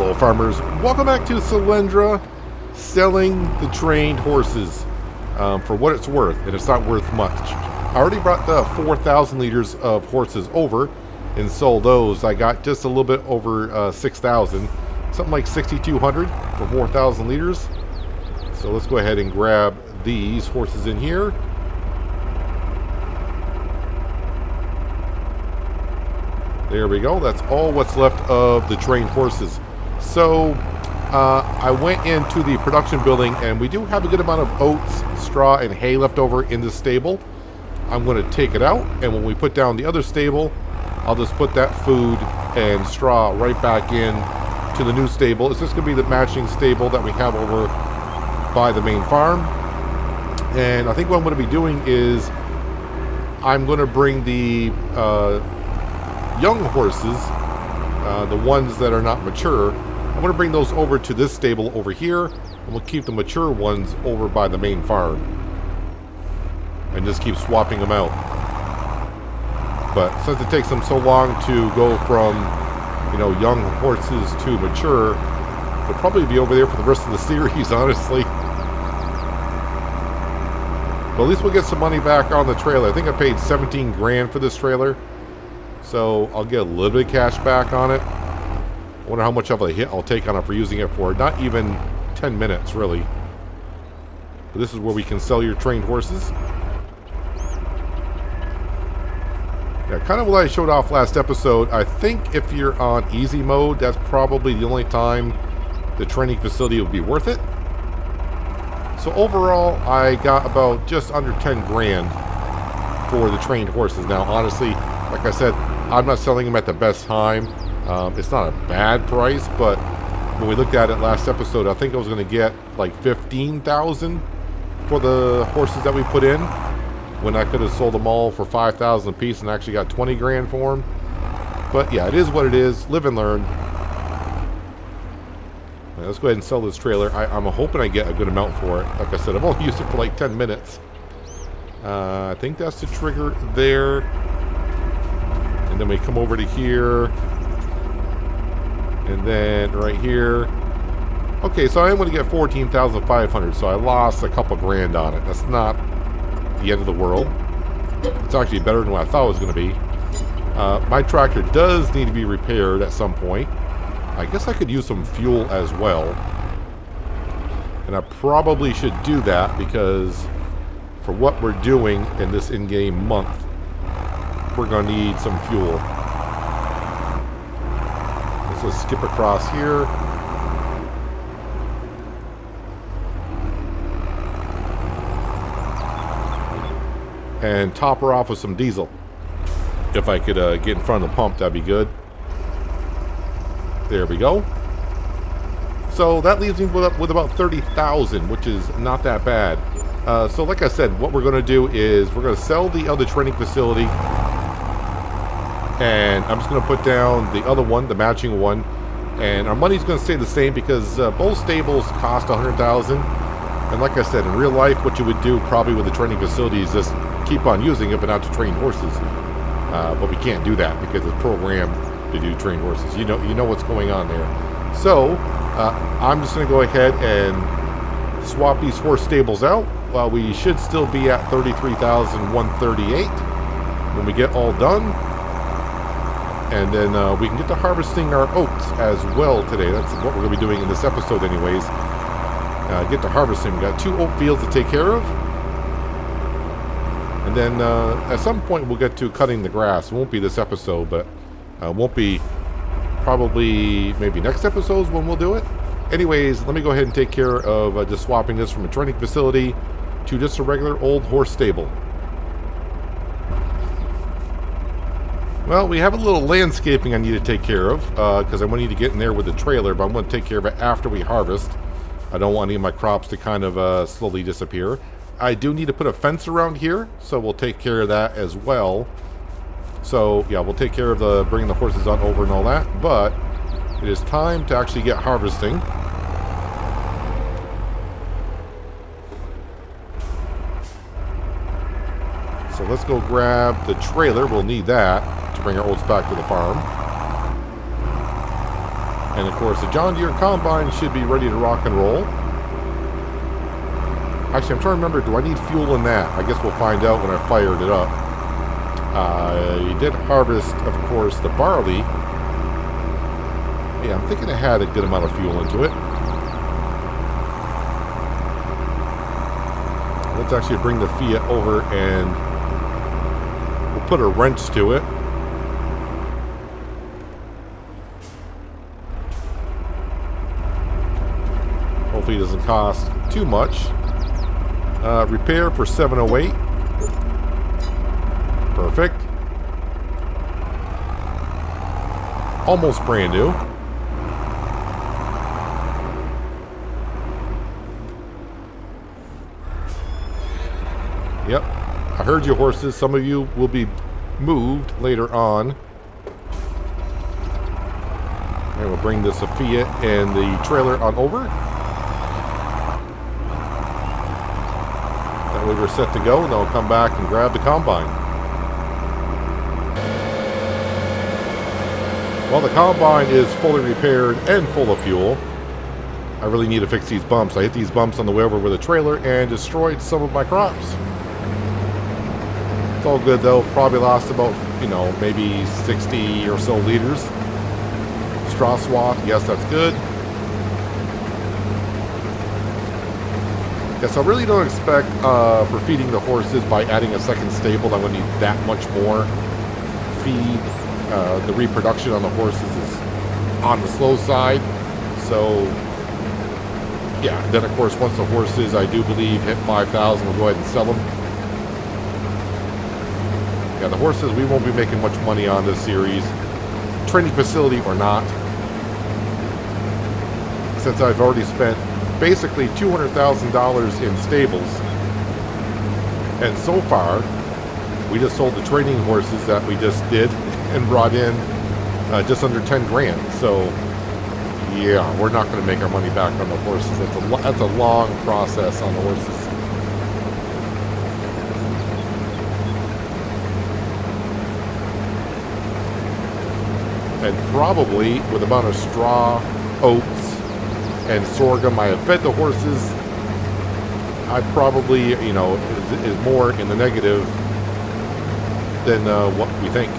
Hello farmers, welcome back to Selendra, selling the trained horses for what it's worth, and it's not worth much. I already brought the 4,000 liters of horses over and sold those. I got just a little bit over 6,000, something like 6,200 for 4,000 liters. So let's go ahead and grab these horses in here. There we go. That's all what's left of the trained horses. So I went into the production building, and we do have a good amount of oats, straw, and hay left over in this stable. I'm going to take it out, and when we put down the other stable, I'll just put that food and straw right back in to the new stable. It's just going to be the matching stable that we have over by the main farm. And I think what I'm going to be doing is I'm going to bring the young horses, the ones that are not mature, I'm going to bring those over to this stable over here, and we'll keep the mature ones over by the main farm and just keep swapping them out. But since it takes them so long to go from, you know, young horses to mature, they'll probably be over there for the rest of the series, honestly. But at least we'll get some money back on the trailer. I think I paid 17 grand for this trailer, so I'll get a little bit of cash back on it. I wonder how much of a hit I'll take on it for using it for not even 10 minutes, really. But this is where we can sell your trained horses. Yeah, kind of what I showed off last episode. I think if you're on easy mode, that's probably the only time the training facility would be worth it. So overall, I got about just under 10 grand for the trained horses. Now, honestly, like I said, I'm not selling them at the best time. It's not a bad price, but when we looked at it last episode, I think I was going to get like 15,000 for the horses that we put in, when I could have sold them all for 5,000 a piece and actually got 20 grand for them. But yeah, it is what it is. Live and learn. Now, let's go ahead and sell this trailer. I'm hoping I get a good amount for it. Like I said, I've only used it for like 10 minutes. I think that's the trigger there. And then we come over to here. And then right here. Okay, so I am going to get 14,500. So I lost a couple grand on it. That's not the end of the world. It's actually better than what I thought it was going to be. My tractor does need to be repaired at some point. I guess I could use some fuel as well. And I probably should do that because for what we're doing in this in-game month, we're going to need some fuel. Let's just skip across here. And top her off with some diesel. If I could get in front of the pump, that'd be good. There we go. So that leaves me with about 30,000, which is not that bad. So like I said, what we're going to do is we're going to sell the other training facility, and I'm just going to put down the other one, the matching one, and our money's going to stay the same because both stables cost 100,000. And like I said, in real life, what you would do probably with the training facility is just keep on using it, but not to train horses. But we can't do that because it's programmed to do trained horses. You know what's going on there. So I'm just going to go ahead and swap these horse stables out. Well, we should still be at 33,138 when we get all done. And then we can get to harvesting our oats as well today. That's what we're going to be doing in this episode anyways. Get to harvesting. We got 2 oat fields to take care of. And then at some point we'll get to cutting the grass. It won't be this episode, but won't be probably maybe next episodes when we'll do it. Anyways, let me go ahead and take care of just swapping this from a training facility to just a regular old horse stable. Well, we have a little landscaping I need to take care of because I want you to get in there with the trailer, but I'm going to take care of it after we harvest. I don't want any of my crops to kind of slowly disappear. I do need to put a fence around here, so we'll take care of that as well. So, yeah, we'll take care of bringing the horses on over and all that, but it is time to actually get harvesting. So let's go grab the trailer. We'll need that to bring our oats back to the farm. And of course, the John Deere Combine should be ready to rock and roll. Actually, I'm trying to remember, do I need fuel in that? I guess we'll find out when I fired it up. You did harvest, of course, the barley. Yeah, I'm thinking it had a good amount of fuel into it. Let's actually bring the Fiat over and we'll put a wrench to it. Hopefully it doesn't cost too much. Repair for 708. Perfect. Almost brand new. Yep. I heard you, horses. Some of you will be moved later on. And we'll bring this Fiat and the trailer on over. That way we're set to go, and then I'll come back and grab the combine. Well, the combine is fully repaired and full of fuel. I really need to fix these bumps. I hit these bumps on the way over with a trailer and destroyed some of my crops. It's all good though. Probably lost about, maybe 60 or so liters. Straw swap, yes, that's good. Yes, I really don't expect for feeding the horses by adding a second stable I'm going to need that much more feed. The reproduction on the horses is on the slow side. So, yeah. Then, of course, once the horses, I do believe, hit 5,000, we'll go ahead and sell them. Yeah, the horses, we won't be making much money on this series. Training facility or not. Since I've already spent basically $200,000 in stables. And so far, we just sold the training horses that we just did and brought in just under 10 grand. So, yeah, we're not going to make our money back on the horses. That's a long process on the horses. And probably with the amount of straw, oats, and sorghum I have fed the horses, I probably, is more in the negative than what we think.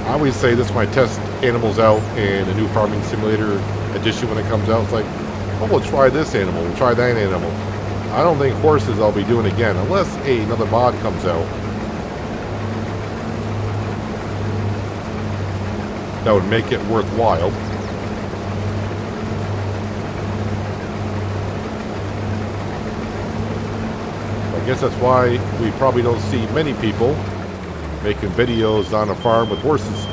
I always say this when I test animals out in the new Farming Simulator edition when it comes out. It's like, oh, we'll try this animal, we'll try that animal. I don't think horses I'll be doing again unless another mod comes out. That would make it worthwhile. I guess that's why we probably don't see many people making videos on a farm with horses.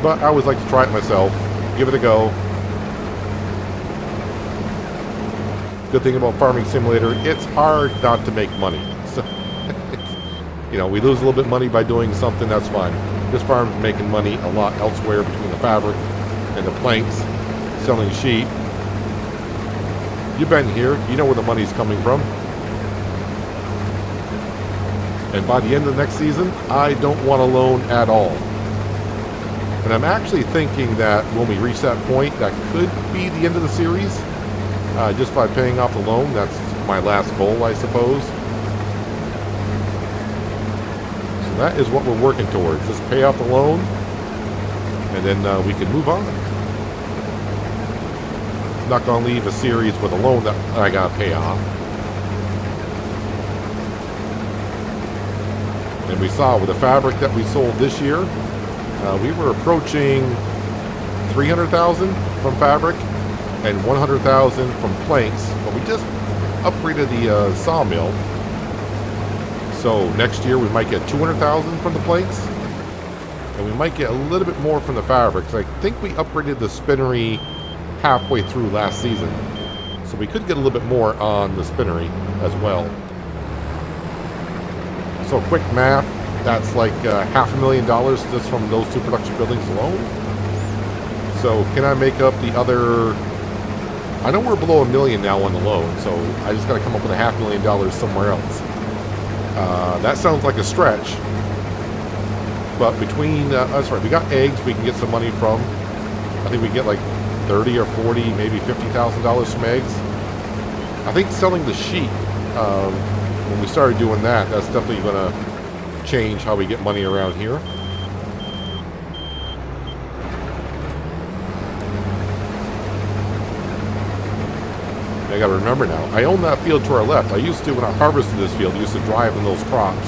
But I always like to try it myself, give it a go. Good thing about Farming Simulator, it's hard not to make money. So, we lose a little bit of money by doing something, that's fine. This farm's making money a lot elsewhere between the fabric and the planks, selling sheep. You've been here, you know where the money's coming from. And by the end of the next season, I don't want a loan at all. And I'm actually thinking that when we reach that point, that could be the end of the series. Just by paying off the loan, that's my last goal, I suppose. So that is what we're working towards. Just pay off the loan, and then we can move on. I'm not going to leave a series with a loan that I got to pay off. And we saw with the fabric that we sold this year, we were approaching 300,000 from fabric and 100,000 from planks, but we just upgraded the sawmill. So next year we might get 200,000 from the planks, and we might get a little bit more from the fabrics. I think we upgraded the spinnery halfway through last season, so we could get a little bit more on the spinnery as well. So quick math, that's like $500,000 just from those two production buildings alone. So can I make up the other? I know we're below $1 million now on the loan, so I just got to come up with $500,000 somewhere else. That sounds like a stretch. But between, that's right, we got eggs we can get some money from. I think we get like 30 or 40, maybe $50,000 from eggs. I think selling the sheep, when we started doing that, that's definitely going to change how we get money around here. I got to remember now, I own that field to our left. I used to, when I harvested this field, I used to drive in those crops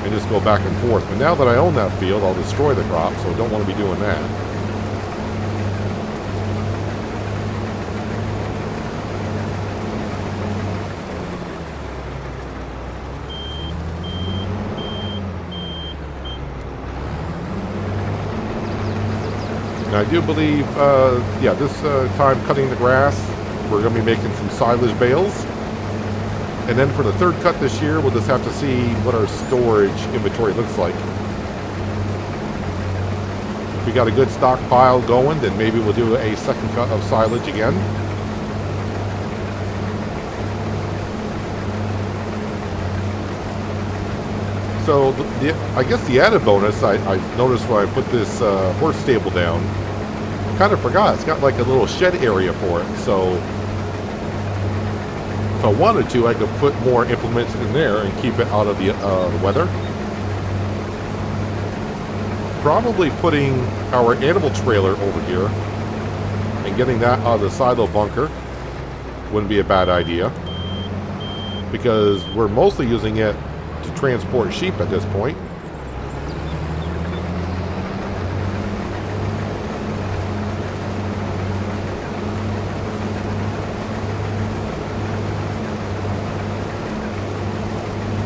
and just go back and forth. But now that I own that field, I'll destroy the crop, so I don't want to be doing that. And I do believe, yeah, this time cutting the grass, we're going to be making some silage bales. And then for the third cut this year, we'll just have to see what our storage inventory looks like. If we got a good stockpile going, then maybe we'll do a second cut of silage again. So I guess the added bonus, I noticed when I put this horse stable down, kind of forgot, it's got like a little shed area for it. So if I wanted to, I could put more implements in there and keep it out of the weather. Probably putting our animal trailer over here and getting that out of the silo bunker wouldn't be a bad idea, because we're mostly using it to transport sheep at this point.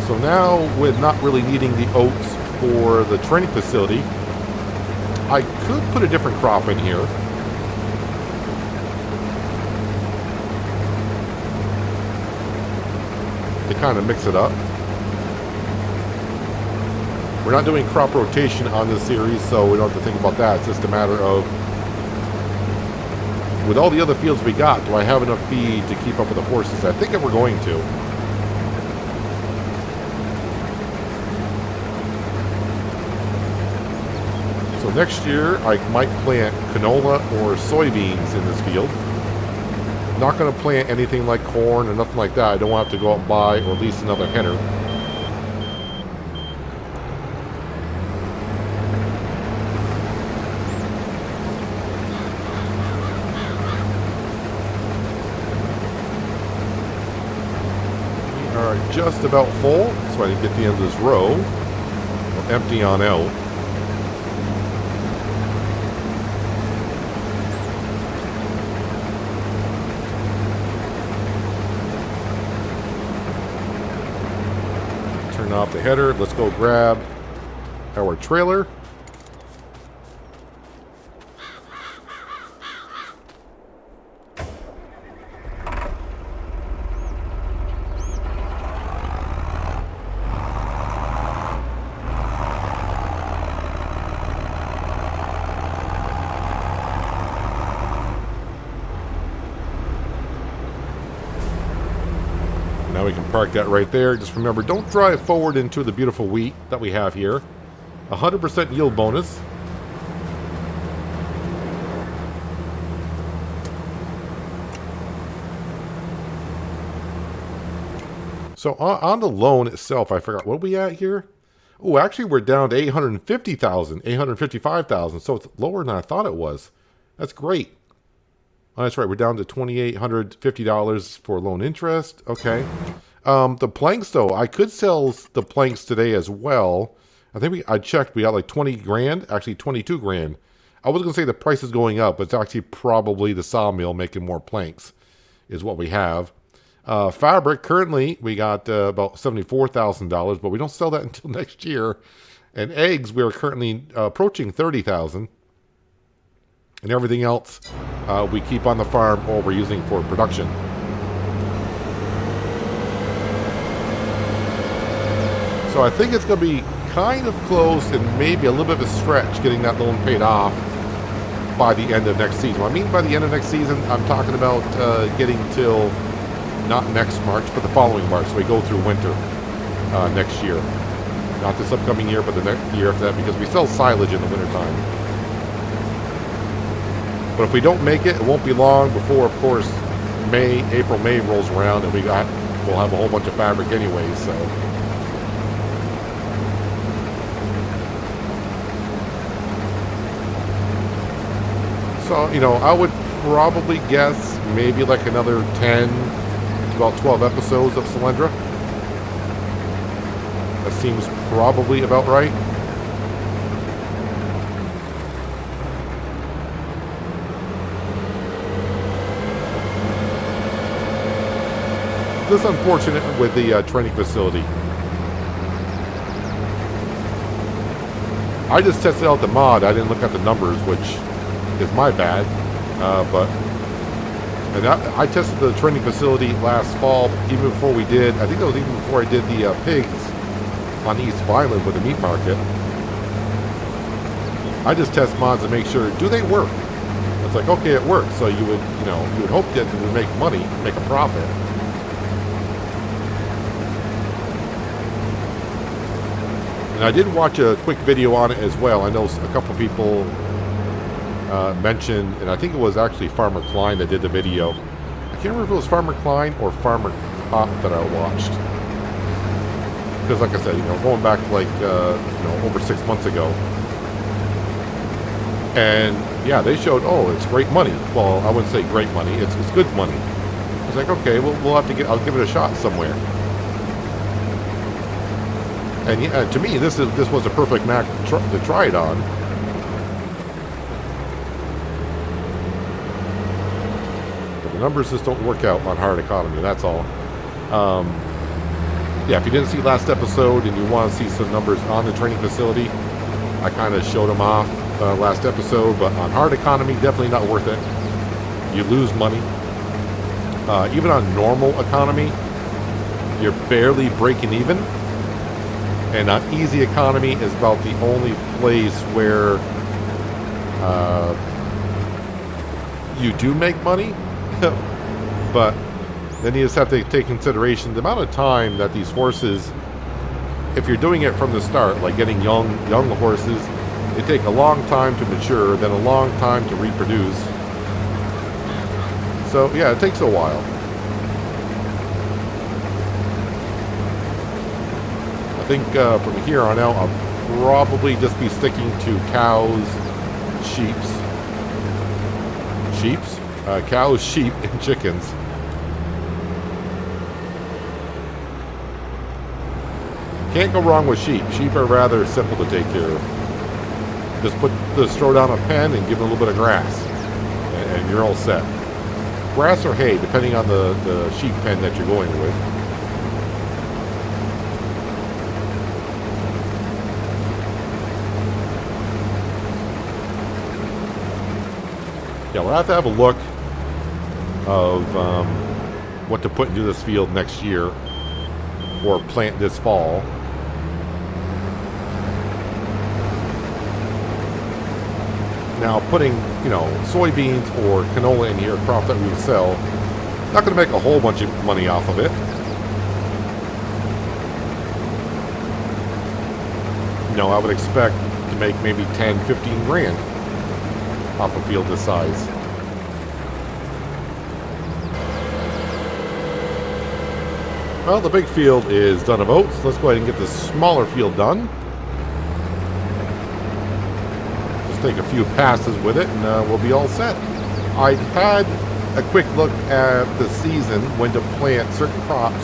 So now, with not really needing the oats for the training facility, I could put a different crop in here. To kind of mix it up. We're not doing crop rotation on this series, so we don't have to think about that. It's just a matter of, with all the other fields we got, do I have enough feed to keep up with the horses? I think that we're going to. So next year, I might plant canola or soybeans in this field. Not going to plant anything like corn or nothing like that. I don't want to have to go out and buy or lease another header. We are just about full, so I can get the end of this row. We'll empty on out. Off the header. Let's go grab our trailer. Now we can park that right there. Just remember, don't drive forward into the beautiful wheat that we have here. 100% yield bonus. So on the loan itself, I forgot, what are we at here? Oh, actually we're down to 850,000, 855,000. So it's lower than I thought it was. That's great. Oh, that's right. We're down to $2,850 for loan interest. Okay. The planks, though, I could sell the planks today as well. I think I checked. We got like 20 grand, actually 22 grand. I was going to say the price is going up, but it's actually probably the sawmill making more planks is what we have. Fabric, currently, we got about $74,000, but we don't sell that until next year. And eggs, we are currently approaching 30,000. And everything else we keep on the farm or we're using for production. So I think it's going to be kind of close and maybe a little bit of a stretch getting that loan paid off by the end of next season. What I mean by the end of next season, I'm talking about getting till not next March, but the following March, so we go through winter. next year. Not this upcoming year, but the next year after that, because we sell silage in the wintertime. But if we don't make it, it won't be long before, of course, April, May rolls around, and we'll have a whole bunch of fabric anyway, so. So, you know, I would probably guess maybe like another 10 to about 12 episodes of Selendra. That seems probably about right. This is unfortunate with the training facility. I just tested out the mod. I didn't look at the numbers, which is my bad. I tested the training facility last fall, even before we did. I think that was even before I did the pigs on East Island with the meat market. I just test mods to make sure, do they work? It's like, okay, it works. So you would hope that it would make money, make a profit. And I did watch a quick video on it as well. I know a couple people mentioned, and I think it was actually Farmer Klein that did the video. I can't remember if it was Farmer Klein or Farmer Pop that I watched. Because like I said, going back like, over 6 months ago. And yeah, they showed, oh, it's great money. Well, I wouldn't say great money. It's good money. I was like, okay, we'll have to I'll give it a shot somewhere. And yeah, to me, this was a perfect Mac to try it on. But the numbers just don't work out on hard economy. That's all. Yeah, if you didn't see last episode and you want to see some numbers on the training facility, I kind of showed them off last episode. But on hard economy, definitely not worth it. You lose money. Even on normal economy, you're barely breaking even. And on easy economy is about the only place where you do make money. But then you just have to take consideration the amount of time that these horses, if you're doing it from the start, like getting young horses, they take a long time to mature, then a long time to reproduce. So yeah, it takes a while. I think from here on out, I'll probably just be sticking to cows, cows, sheep, and chickens. Can't go wrong with sheep. Sheep are rather simple to take care of. Just throw down a pen and give them a little bit of grass, and you're all set. Grass or hay, depending on the sheep pen that you're going with. Yeah, we'll have to have a look of what to put into this field next year or plant this fall. Now, putting, soybeans or canola in here, a crop that we would sell, not going to make a whole bunch of money off of it. I would expect to make maybe 10, 15 grand off a field this size. Well, the big field is done of oats. Let's go ahead and get the smaller field done. Just take a few passes with it and we'll be all set. I had a quick look at the season, when to plant certain crops,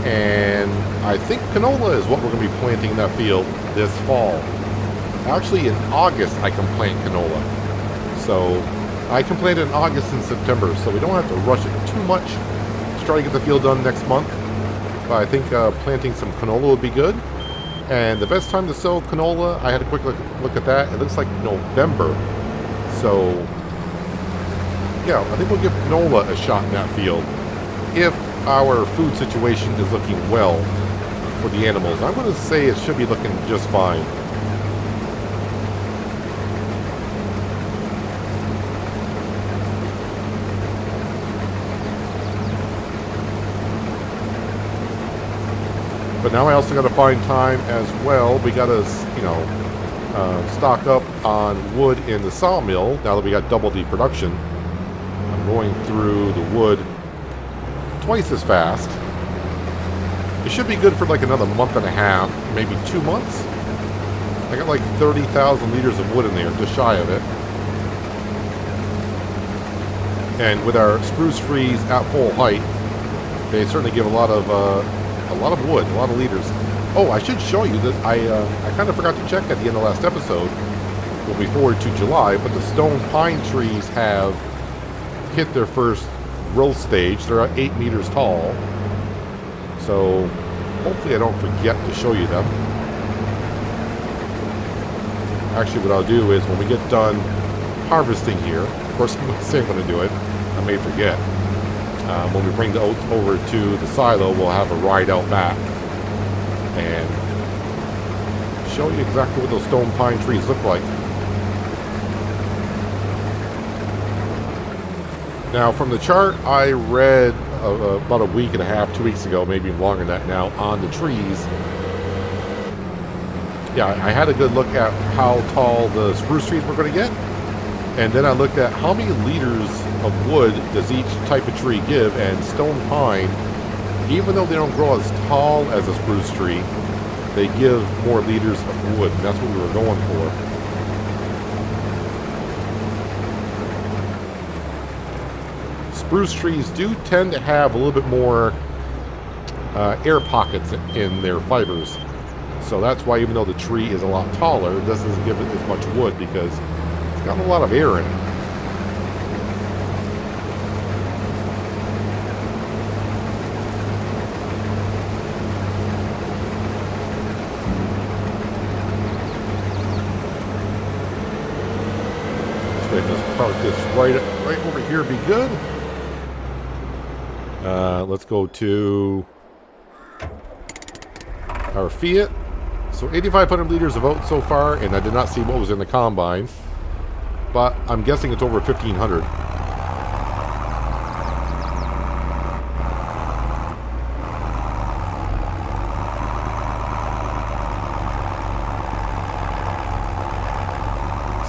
and I think canola is what we're going to be planting in that field this fall. Actually, in August, I can plant canola. So I can plant it in August and September, so we don't have to rush it too much to try to get the field done next month. But I think planting some canola would be good. And the best time to sow canola, I had a quick look at that. It looks like November. So, yeah, I think we'll give canola a shot in that field if our food situation is looking well for the animals. I'm going to say it should be looking just fine. But now I also got to find time as well. We got to, stock up on wood in the sawmill now that we got double the production. I'm going through the wood twice as fast. It should be good for like another month and a half, maybe 2 months. I got like 30,000 liters of wood in there, just shy of it. And with our spruce trees at full height, they certainly give a lot of wood, a lot of liters. Oh, I should show you that I kind of forgot to check at the end of last episode. We'll be forward to July, but the stone pine trees have hit their first growth stage. They're at 8 meters tall. So hopefully I don't forget to show you them. Actually, what I'll do is when we get done harvesting here, of course I'm not saying I'm going to do it, I may forget. When we bring the oats over to the silo, we'll have a ride out back and show you exactly what those stone pine trees look like. Now, from the chart I read about a week and a half, 2 weeks ago, maybe longer than that now, on the trees. Yeah, I had a good look at how tall the spruce trees were going to get. And then I looked at how many liters of wood does each type of tree give. And stone pine, even though they don't grow as tall as a spruce tree, they give more liters of wood. And that's what we were going for. Spruce trees do tend to have a little bit more air pockets in their fibers. So that's why even though the tree is a lot taller, it doesn't give it as much wood because it's got a lot of air in it. Let's park this right over here, be good. Let's go to our Fiat. So 8,500 liters of oats so far, and I did not see what was in the combine, but I'm guessing it's over 1,500.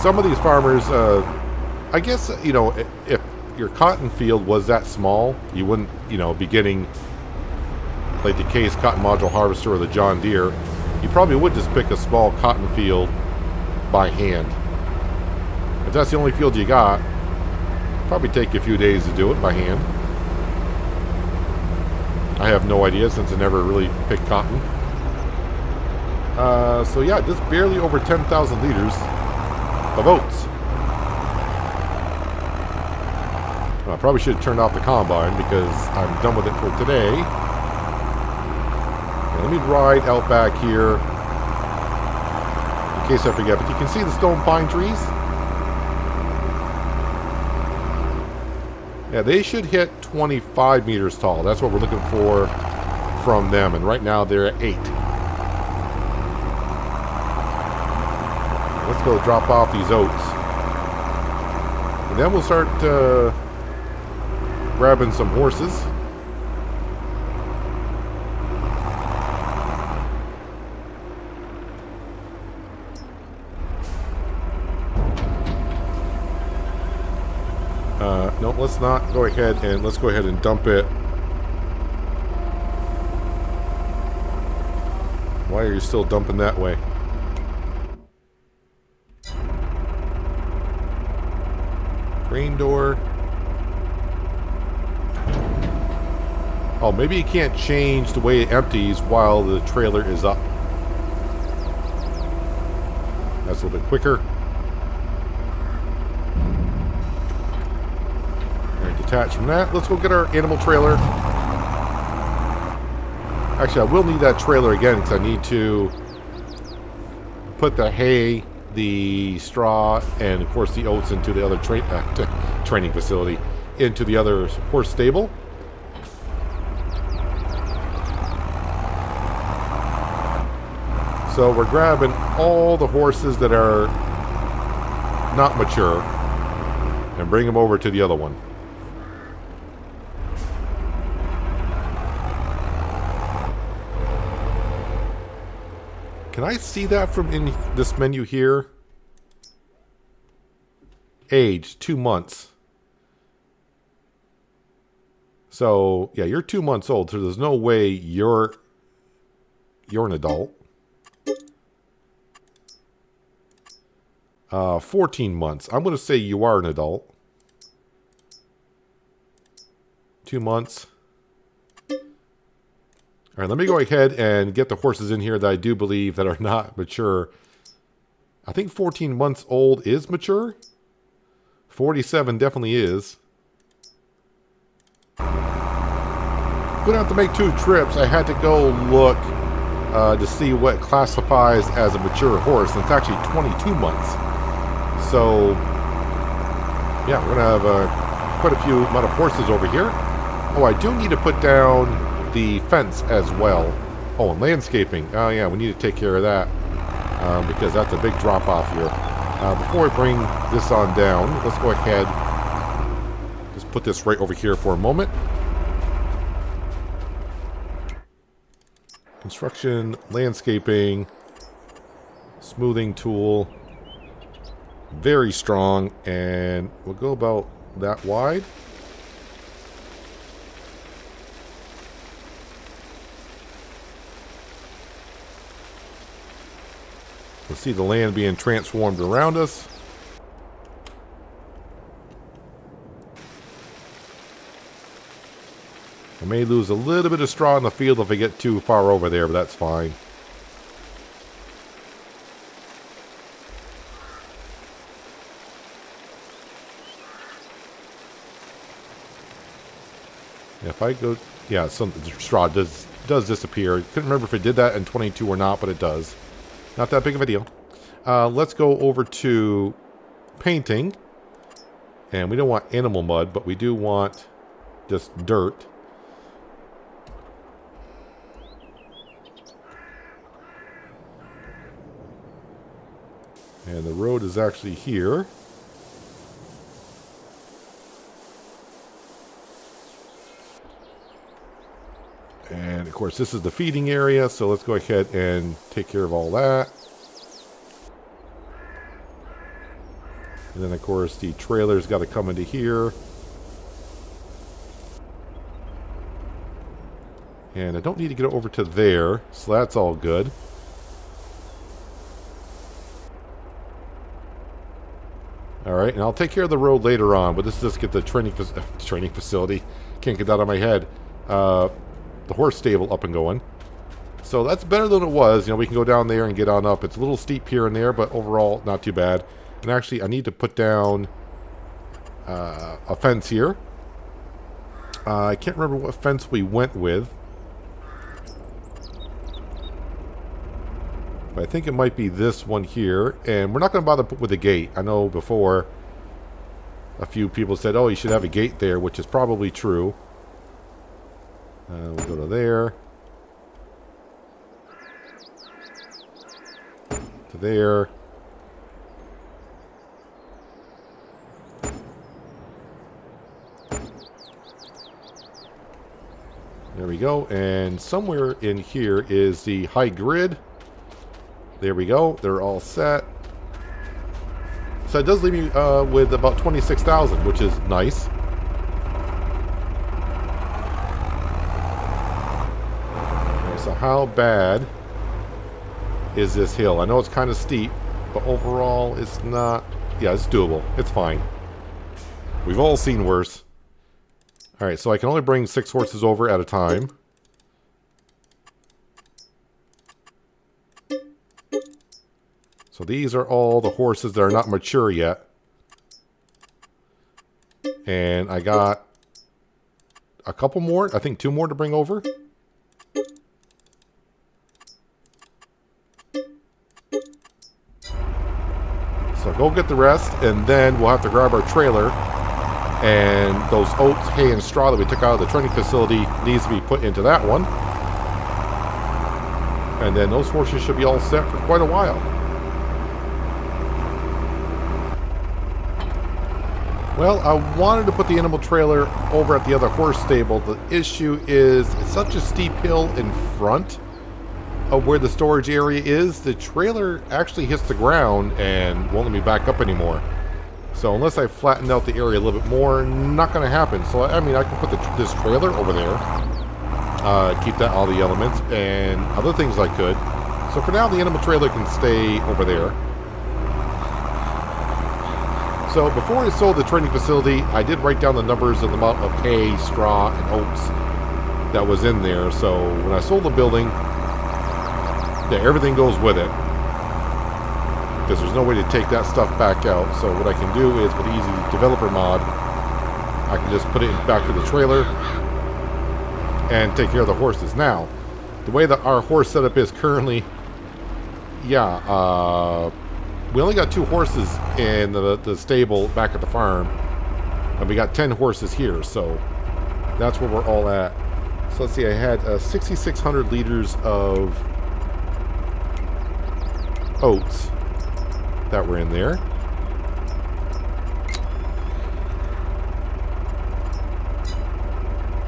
Some of these farmers, I guess, if your cotton field was that small, you wouldn't, be getting like the Case Cotton Module Harvester or the John Deere. You probably would just pick a small cotton field by hand. If that's the only field you got, probably take you a few days to do it by hand. I have no idea since I never really picked cotton. So yeah, just barely over 10,000 liters of oats. I probably should have turned off the combine because I'm done with it for today. Now, let me ride out back here in case I forget. But you can see the stone pine trees. Yeah, they should hit 25 meters tall. That's what we're looking for from them. And right now they're at 8. Let's go drop off these oats. And then we'll start grabbing some horses. No, let's not go ahead and let's go ahead and dump it. Why are you still dumping that way? Grain door. Oh, maybe you can't change the way it empties while the trailer is up. That's a little bit quicker. Alright, detach from that. Let's go get our animal trailer. Actually, I will need that trailer again because I need to put the hay, the straw, and of course the oats into the other training facility, into the other horse stable. So we're grabbing all the horses that are not mature and bring them over to the other one. Can I see that from in this menu here? Age, 2 months. So, yeah, you're 2 months old, so there's no way you're an adult. 14 months. I'm going to say you are an adult. 2 months. All right, let me go ahead and get the horses in here that I do believe that are not mature. I think 14 months old is mature. 47 definitely is. Going to have to make 2 trips. I had to go look to see what classifies as a mature horse. And it's actually 22 months. So, yeah, we're going to have quite a few amount of horses over here. Oh, I do need to put down the fence as well. Oh, and landscaping. Oh, yeah, we need to take care of that because that's a big drop off here. Before I bring this on down, let's go ahead. Just put this right over here for a moment. Construction, landscaping, smoothing tool. Very strong, and we'll go about that wide. We'll see the land being transformed around us. I may lose a little bit of straw in the field if I get too far over there, but that's fine. Yeah, if I go... Yeah, some straw does disappear. Couldn't remember if it did that in 22 or not, but it does. Not that big of a deal. Let's go over to painting. And we don't want animal mud, but we do want just dirt. And the road is actually here. And of course this is the feeding area, so let's go ahead and take care of all that. And then of course the trailer's got to come into here. And I don't need to get it over to there, so that's all good. Alright, and I'll take care of the road later on, but let's just get the training facility. Can't get that out of my head. The horse stable up and going. So that's better than it was. You know, we can go down there and get on up. It's a little steep here and there, but overall, not too bad. And actually, I need to put down a fence here. I can't remember what fence we went with. But I think it might be this one here. And we're not going to bother with a gate. I know before a few people said, oh, you should have a gate there, which is probably true. We'll go to there. To there. There we go. And somewhere in here is the high grid. There we go. They're all set. So it does leave me with about 26,000, which is nice. So how bad is this hill? I know it's kind of steep, but overall it's not... Yeah, it's doable. It's fine. We've all seen worse. Alright, so I can only bring 6 horses over at a time. So these are all the horses that are not mature yet. And I got a couple more, I think 2 more to bring over. So go get the rest, and then we'll have to grab our trailer. And those oats, hay, and straw that we took out of the training facility needs to be put into that one. And then those horses should be all set for quite a while. Well, I wanted to put the animal trailer over at the other horse stable. The issue is it's such a steep hill in front of where the storage area is, the trailer actually hits the ground and won't let me back up anymore. So unless I flatten out the area a little bit more, not going to happen. So I mean, I can put this trailer over there, keep that all the elements and other things I could. So for now, the animal trailer can stay over there. So before I sold the training facility, I did write down the numbers of the amount of hay, straw, and oats that was in there. So when I sold the building, yeah, everything goes with it, because there's no way to take that stuff back out. So what I can do is, with the easy developer mod, I can just put it back to the trailer and take care of the horses. Now, the way that our horse setup is currently, yeah, we only got 2 horses in the stable back at the farm, and we got 10 horses here, so that's where we're all at. So let's see, I had 6,600 liters of oats that were in there.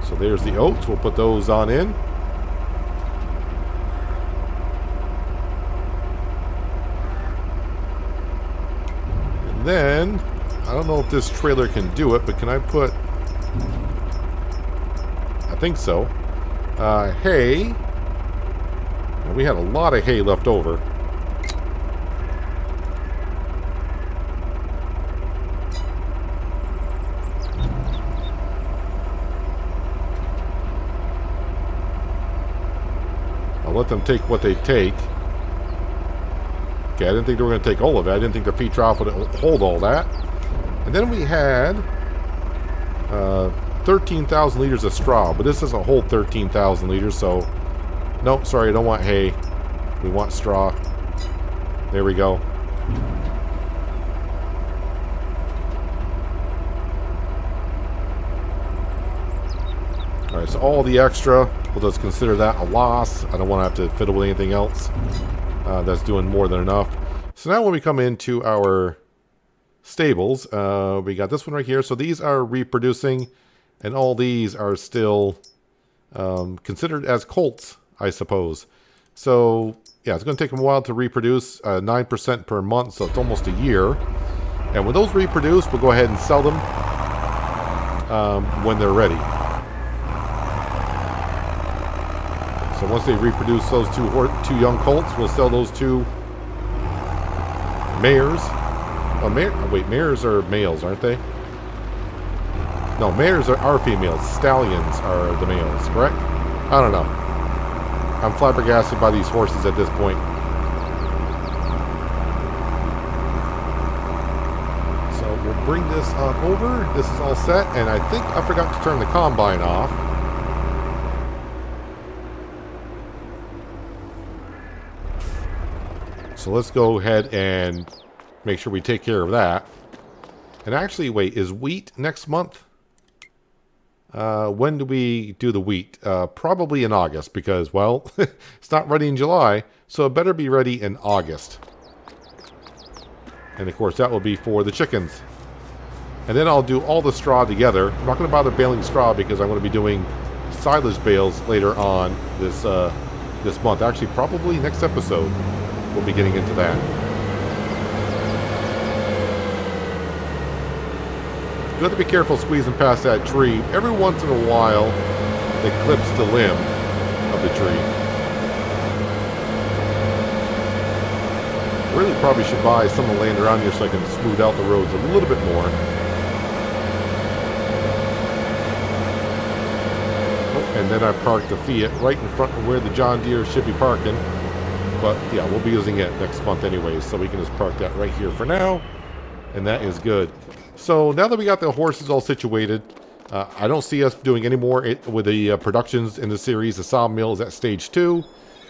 So there's the oats. We'll put those on in. And then, I don't know if this trailer can do it, but can I put... I think so. Hay. Well, we had a lot of hay left over. I'll let them take what they take. Okay, I didn't think they were going to take all of it. I didn't think the feed trough would hold all that. And then we had 13,000 liters of straw, but this doesn't hold 13,000 liters, so no, sorry, I don't want hay. We want straw. There we go. Alright, so all the extra, we'll just consider that a loss. I don't want to have to fiddle with anything else. That's doing more than enough. So now when we come into our stables, we got this one right here. So these are reproducing, and all these are still considered as colts, I suppose. So yeah, it's going to take them a while to reproduce, 9% per month, so it's almost a year. And when those reproduce, we'll go ahead and sell them when they're ready. So once they reproduce those two young colts, we'll sell those 2 mares. Oh, wait, mares are males, aren't they? No, mares are females. Stallions are the males, correct? I don't know. I'm flabbergasted by these horses at this point. So we'll bring this on over. This is all set, and I think I forgot to turn the combine off. So let's go ahead and make sure we take care of that. And actually, wait, is wheat next month? When do we do the wheat? Probably in August, because, well, it's not ready in July, so it better be ready in August. And of course, that will be for the chickens. And then I'll do all the straw together. I'm not going to bother baling straw because I'm going to be doing silage bales later on this month. Actually, probably next episode. We'll be getting into that. You have to be careful squeezing past that tree. Every once in a while, it clips the limb of the tree. Really probably should buy some of the land around here so I can smooth out the roads a little bit more. Oh, and then I parked the Fiat right in front of where the John Deere should be parking. But yeah, we'll be using it next month anyways, so we can just park that right here for now, and that is good. So now that we got the horses all situated, I don't see us doing any more with the productions in the series. The sawmill is at stage 2.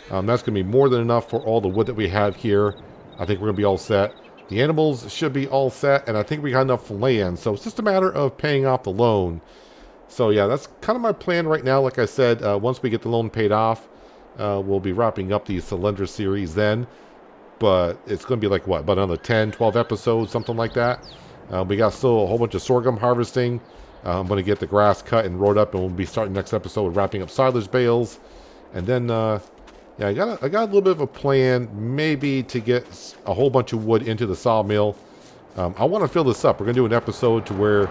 That's going to be more than enough for all the wood that we have here. I think we're going to be all set. The animals should be all set, and I think we got enough land. So it's just a matter of paying off the loan. So yeah, that's kind of my plan right now. Like I said, once we get the loan paid off, we'll be wrapping up the Selendra series then. But it's going to be like, what, about another 10, 12 episodes, something like that. We got still a whole bunch of sorghum harvesting. I'm going to get the grass cut and rolled up, and we'll be starting next episode with wrapping up silage bales. And then, Yeah, I got a little bit of a plan, maybe to get a whole bunch of wood into the sawmill. I want to fill this up. We're going to do an episode to where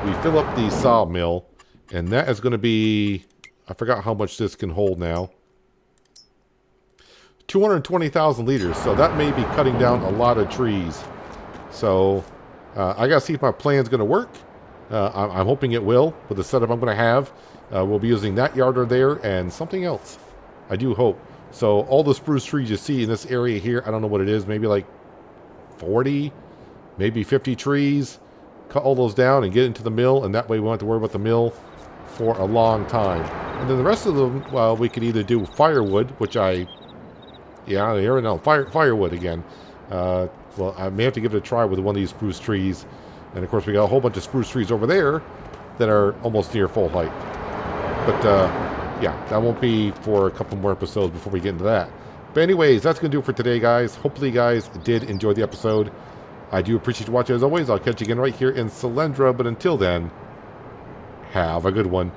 we fill up the sawmill, and that is going to be, I forgot how much this can hold now. 220,000 liters, so that may be cutting down a lot of trees. So I got to see if my plan's going to work. I'm hoping it will with the setup I'm going to have. We'll be using that yarder there and something else. I do hope. So all the spruce trees you see in this area here, I don't know what it is, maybe like 40, maybe 50 trees. Cut all those down and get into the mill, and that way we won't have to worry about the mill for a long time. And then the rest of them, well, we could either do firewood, which yeah, here and now, firewood again. Well, I may have to give it a try with one of these spruce trees. And of course, we got a whole bunch of spruce trees over there that are almost near full height. But yeah, that won't be for a couple more episodes before we get into that. But anyways, that's going to do it for today, guys. Hopefully you guys did enjoy the episode. I do appreciate you watching as always. I'll catch you again right here in Selendra. But until then, have a good one.